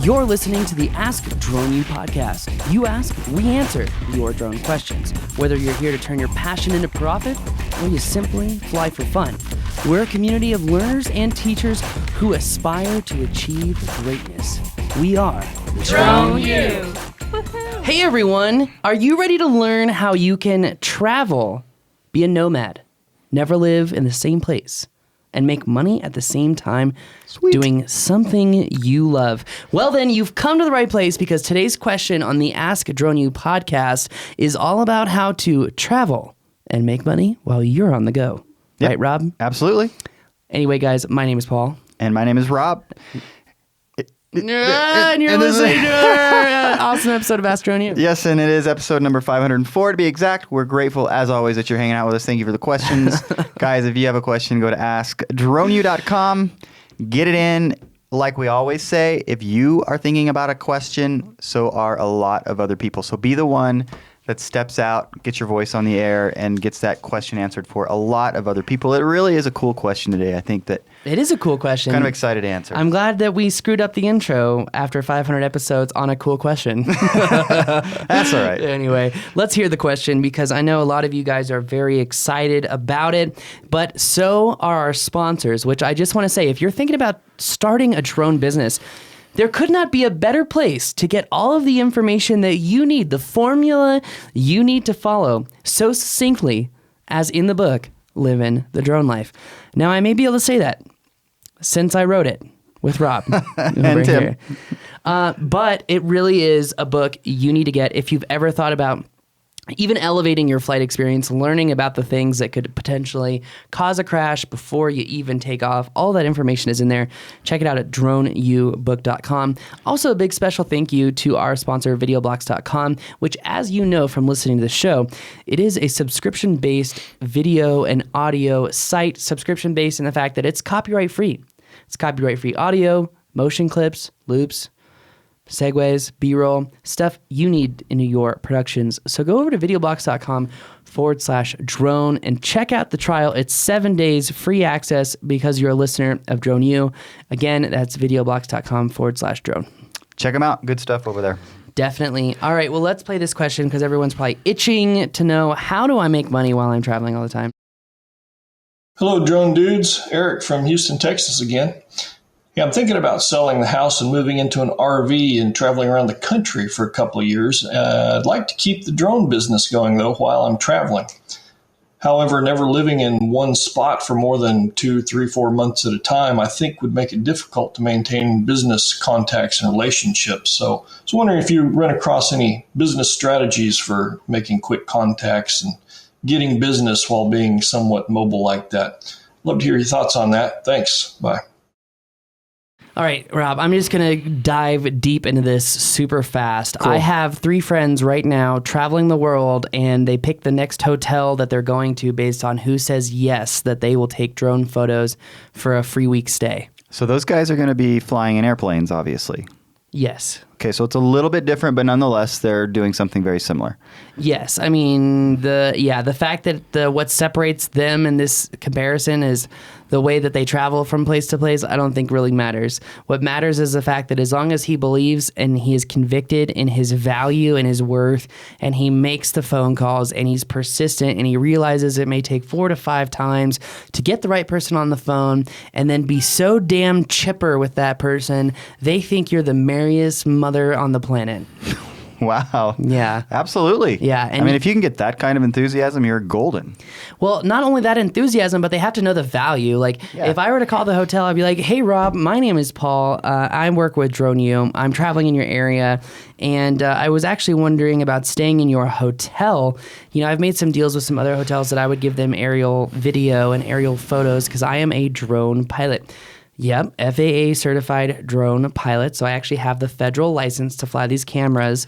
You're listening to the Ask Drone U podcast. You ask, we answer your drone questions. Whether you're here to turn your passion into profit or you simply fly for fun, we're a community of learners and teachers who aspire to achieve greatness. We are Drone U. Hey everyone, are you ready to learn how you can travel, be a nomad, never live in the same place, and make money at the same time doing something you love? Well then, you've come to the right place, because today's question on the Ask Drone U podcast is all about how to travel and make money while you're on the go. Yep. Right, Rob? Absolutely. Anyway, guys, my name is Paul. And my name is Rob. And you're listening to an awesome episode of Ask Drone U. Yes, and it is episode number 504 to be exact. We're grateful, as always, that you're hanging out with us. Thank you for the questions. Guys, if you have a question, go to askdroneu.com. Get it in. Like we always say, if you are thinking about a question, so are a lot of other people. So be the one that steps out, gets your voice on the air, and gets that question answered for a lot of other people. It really is a cool question today. I think that it is a cool question. Kind of excited to answer. I'm glad that we screwed up the intro after 500 episodes on a cool question. That's all right. Anyway, let's hear the question, because I know a lot of you guys are very excited about it, but so are our sponsors, which I just want to say, if you're thinking about starting a drone business, there could not be a better place to get all of the information that you need, the formula you need to follow so succinctly as in the book, Living the Drone Life. Now, I may be able to say that since I wrote it with Rob and Tim. But it really is a book you need to get if you've ever thought about even elevating your flight experience, learning about the things that could potentially cause a crash before you even take off. All that information is in there. Check it out at droneubook.com. Also, a big special thank you to our sponsor, videoblocks.com, which, as you know from listening to the show, it is a subscription-based video and audio site, subscription-based in the fact that it's copyright-free. It's copyright-free audio, motion clips, loops, segues, B-roll, stuff you need in your productions. So go over to videoblocks.com/drone and check out the trial. It's 7 days free access because you're a listener of Drone U. Again, that's videoblocks.com/drone. Check them out. Good stuff over there. Definitely. All right, well, let's play this question because everyone's probably itching to know, how do I make money while I'm traveling all the time? Hello, drone dudes. Eric from Houston, Texas again. Yeah, I'm thinking about selling the house and moving into an RV and traveling around the country for a couple of years. I'd like to keep the drone business going, though, while I'm traveling. However, never living in one spot for more than 2, 3, 4 months at a time, I think would make it difficult to maintain business contacts and relationships. So I was wondering if you run across any business strategies for making quick contacts and getting business while being somewhat mobile like that. Love to hear your thoughts on that. Thanks. Bye. All right, Rob, I'm just going to dive deep into this super fast. Cool. I have 3 friends right now traveling the world, and they pick the next hotel that they're going to based on who says yes that they will take drone photos for a free week stay. So those guys are going to be flying in airplanes, obviously. Yes. Okay, so it's a little bit different, but nonetheless, they're doing something very similar. Yes, I mean, the fact that what separates them in this comparison is the way that they travel from place to place, I don't think really matters. What matters is the fact that as long as he believes and he is convicted in his value and his worth, and he makes the phone calls and he's persistent and he realizes it may take 4 to 5 times to get the right person on the phone and then be so damn chipper with that person, they think you're the merriest mother on the planet. Wow. Yeah. Absolutely. Yeah. I mean, if you can get that kind of enthusiasm, you're golden. Well, not only that enthusiasm, but they have to know the value. Like, if I were to call the hotel, I'd be like, hey, Rob, my name is Paul. I work with Drone U. I'm traveling in your area, and I was actually wondering about staying in your hotel. You know, I've made some deals with some other hotels that I would give them aerial video and aerial photos because I am a drone pilot. Yep, FAA certified drone pilot. So I actually have the federal license to fly these cameras.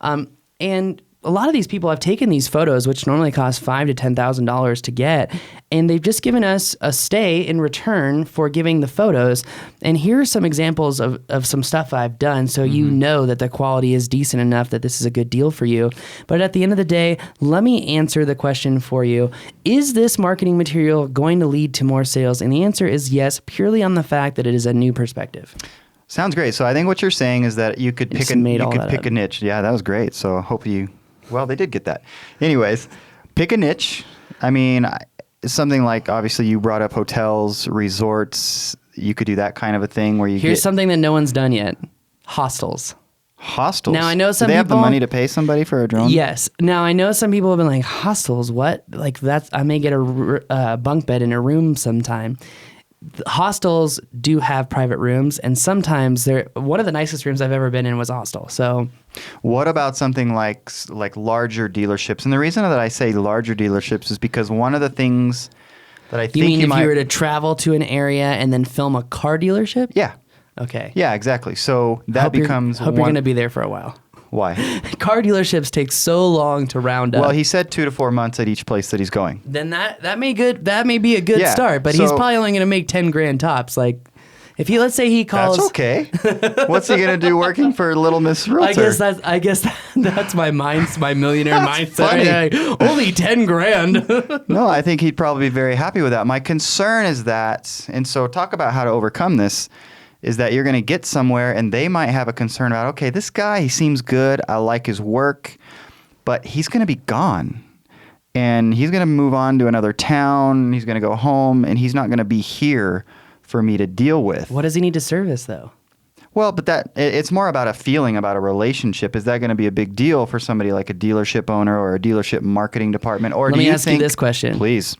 And a lot of these people have taken these photos, which normally cost $5,000 to $10,000 to get, and they've just given us a stay in return for giving the photos. And here are some examples of some stuff I've done, so you know that the quality is decent enough that this is a good deal for you. But at the end of the day, let me answer the question for you. Is this marketing material going to lead to more sales? And the answer is yes, purely on the fact that it is a new perspective. Sounds great. So I think what you're saying is that you could pick a niche. Yeah, that was great. So I hope they did get that. Anyways, pick a niche. I mean, something like, obviously you brought up hotels, resorts. You could do that kind of a thing where Here's something that no one's done yet. Hostels. Hostels. Now I know some Do they have the people- money to pay somebody for a drone? Yes. Now I know some people have been like, hostels, what? Like I may get a bunk bed in a room sometime. The hostels do have private rooms, and sometimes one of the nicest rooms I've ever been in was a hostel. So what about something like larger dealerships? And the reason that I say larger dealerships is because one of the things that I think you were to travel to an area and then film a car dealership? Yeah. Okay. Yeah, exactly. So that becomes hope you're going to be there for a while. Why? Car dealerships take so long to round up. Well, he said 2 to 4 months at each place that he's going. Then that may be a good start, but he's probably only going to make 10 grand tops. Like, let's say he calls. That's okay. What's he going to do working for Little Miss Realtor? I guess that's my millionaire mindset. Like, only 10 grand. No, I think he'd probably be very happy with that. My concern is that, and so talk about how to overcome this, is that you're going to get somewhere and they might have a concern about, okay, this guy, he seems good. I like his work, but he's going to be gone. And he's going to move on to another town. He's going to go home and he's not going to be here for me to deal with. What does he need to service though? Well, but it's more about a feeling, about a relationship. Is that going to be a big deal for somebody like a dealership owner or a dealership marketing department? Or Let me ask you this question. Please.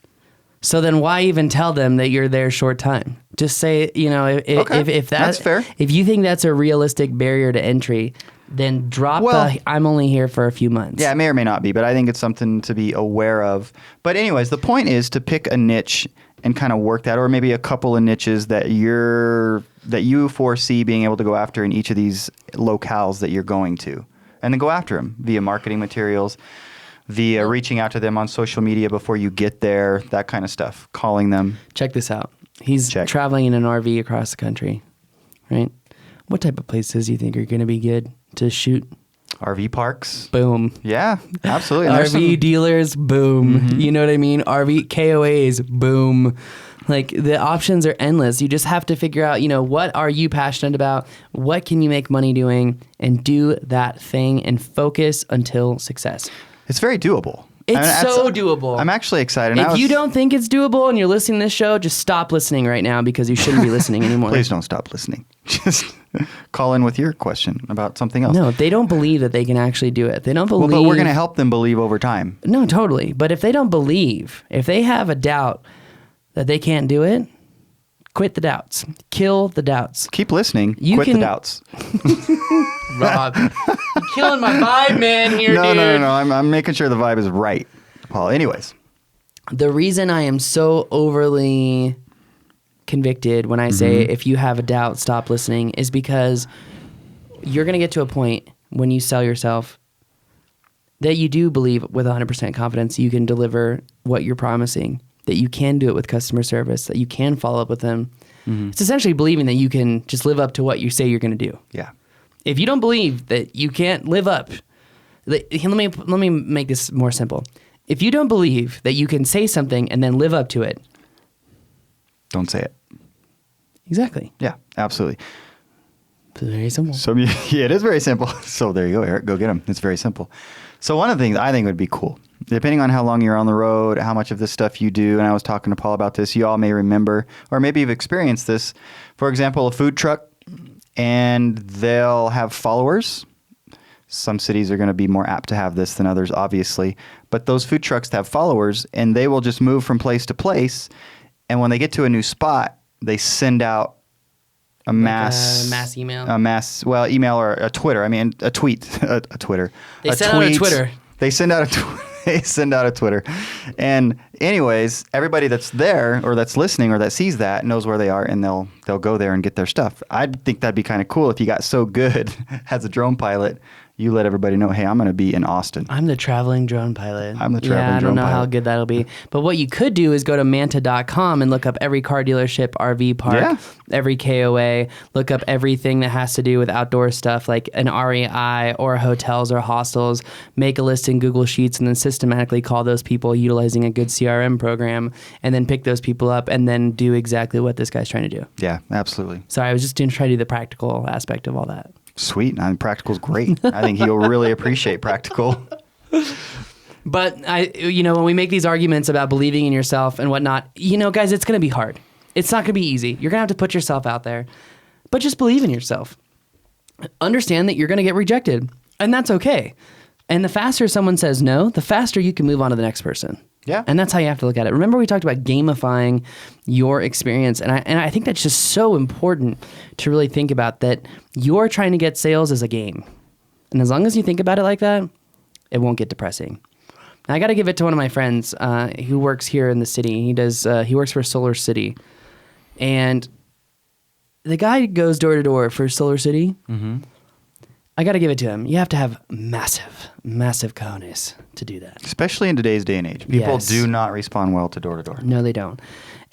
So then why even tell them that you're there short time? Just say, if that's fair. If you think that's a realistic barrier to entry, then drop I'm only here for a few months. Yeah, it may or may not be, but I think it's something to be aware of. But anyways, the point is to pick a niche and kind of work that, or maybe a couple of niches that you foresee being able to go after in each of these locales that you're going to. And then go after them via marketing materials, via reaching out to them on social media before you get there, that kind of stuff, calling them. Check this out. He's traveling in an RV across the country, right? What type of places do you think are going to be good to shoot? RV parks. Boom. Yeah, absolutely. RV dealers, boom. Mm-hmm. You know what I mean? RV KOAs, boom. Like the options are endless. You just have to figure out, what are you passionate about? What can you make money doing? And do that thing and focus until success. It's very doable. It's so doable. I'm actually excited. If you don't think it's doable and you're listening to this show, just stop listening right now because you shouldn't be listening anymore. Please don't stop listening. Just call in with your question about something else. No, they don't believe that they can actually do it. They don't believe. Well, but we're going to help them believe over time. No, totally. But if they don't believe, if they have a doubt that they can't do it, quit the doubts. Kill the doubts. Keep listening. Quit the doubts. Rob, you're killing my vibe, man, here, dude. No. I'm making sure the vibe is right, Paul. Anyways. The reason I am so overly convicted when I say if you have a doubt, stop listening is because you're going to get to a point when you sell yourself that you do believe with 100% confidence you can deliver what you're promising, that you can do it with customer service, that you can follow up with them. Mm-hmm. It's essentially believing that you can just live up to what you say you're going to do. Yeah. If you don't believe that you can't live up, let me make this more simple. If you don't believe that you can say something and then live up to it, don't say it. Exactly. Yeah, absolutely. Very simple. So yeah, it is very simple. So there you go, Eric. Go get them. It's very simple. So one of the things I think would be cool, depending on how long you're on the road, how much of this stuff you do, and I was talking to Paul about this, you all may remember, or maybe you've experienced this. For example, a food truck, and they'll have followers. Some cities are going to be more apt to have this than others, obviously. But those food trucks have followers, and they will just move from place to place. And when they get to a new spot, they send out a mass email. Email or a Twitter. I mean, a tweet, a Twitter. They send out a Twitter. They send out a Twitter. And anyways, everybody that's there or that's listening or that sees that knows where they are, and they'll go there and get their stuff. I think that'd be kind of cool if you got so good as a drone pilot, you let everybody know, hey, I'm going to be in Austin. I'm the traveling drone pilot. I'm the traveling I drone don't know pilot. how good that'll be. But what you could do is go to manta.com and look up every car dealership, RV park, every KOA, look up everything that has to do with outdoor stuff like an REI or hotels or hostels, make a list in Google Sheets and then systematically call those people utilizing a good CRM program and then pick those people up and then do exactly what this guy's trying to do. Yeah, absolutely. Sorry, I was just trying to do the practical aspect of all that. Sweet. I mean, practical's great. I think he'll really appreciate practical. But when we make these arguments about believing in yourself and whatnot, guys, it's going to be hard. It's not going to be easy. You're going to have to put yourself out there, but just believe in yourself. Understand that you're going to get rejected, and that's okay. And the faster someone says no, the faster you can move on to the next person. Yeah. And that's how you have to look at it. Remember we talked about gamifying your experience. And I think that's just so important to really think about, that you're trying to get sales as a game. And as long as you think about it like that, it won't get depressing. Now, I got to give it to one of my friends who works here in the city. He works for Solar City. And the guy goes door to door for Solar City. Mm-hmm. I got to give it to him. You have to have massive, massive cojones to do that. Especially in today's day and age. People do not respond well to door to door. No, they don't.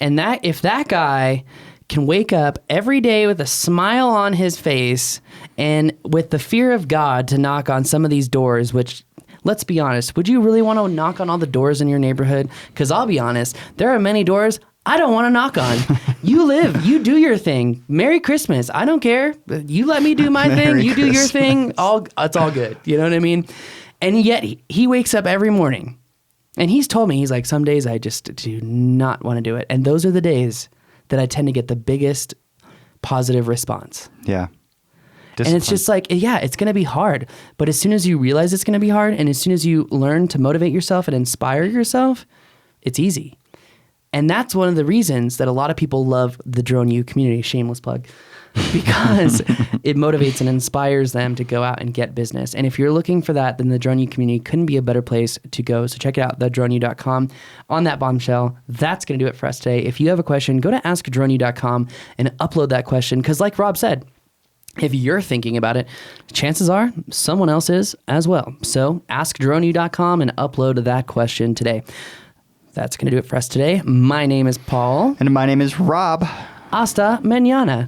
And if that guy can wake up every day with a smile on his face and with the fear of God to knock on some of these doors, which, let's be honest, would you really want to knock on all the doors in your neighborhood? Because I'll be honest, there are many doors I don't want to knock on. You live, you do your thing. Merry Christmas. I don't care. You let me do my thing. You do your thing. It's all good. You know what I mean? And yet he wakes up every morning and he's told me, he's like, some days I just do not want to do it. And those are the days that I tend to get the biggest positive response. Yeah. Discipline. And it's just like, it's going to be hard. But as soon as you realize it's going to be hard, and as soon as you learn to motivate yourself and inspire yourself, it's easy. And that's one of the reasons that a lot of people love the Drone U community, shameless plug, because it motivates and inspires them to go out and get business. And if you're looking for that, then the Drone U community couldn't be a better place to go. So check it out, thedroneu.com. On that bombshell, that's going to do it for us today. If you have a question, go to askdroneu.com and upload that question. Because like Rob said, if you're thinking about it, chances are someone else is as well. So askdroneu.com and upload that question today. That's going to do it for us today. My name is Paul. And my name is Rob. Hasta mañana.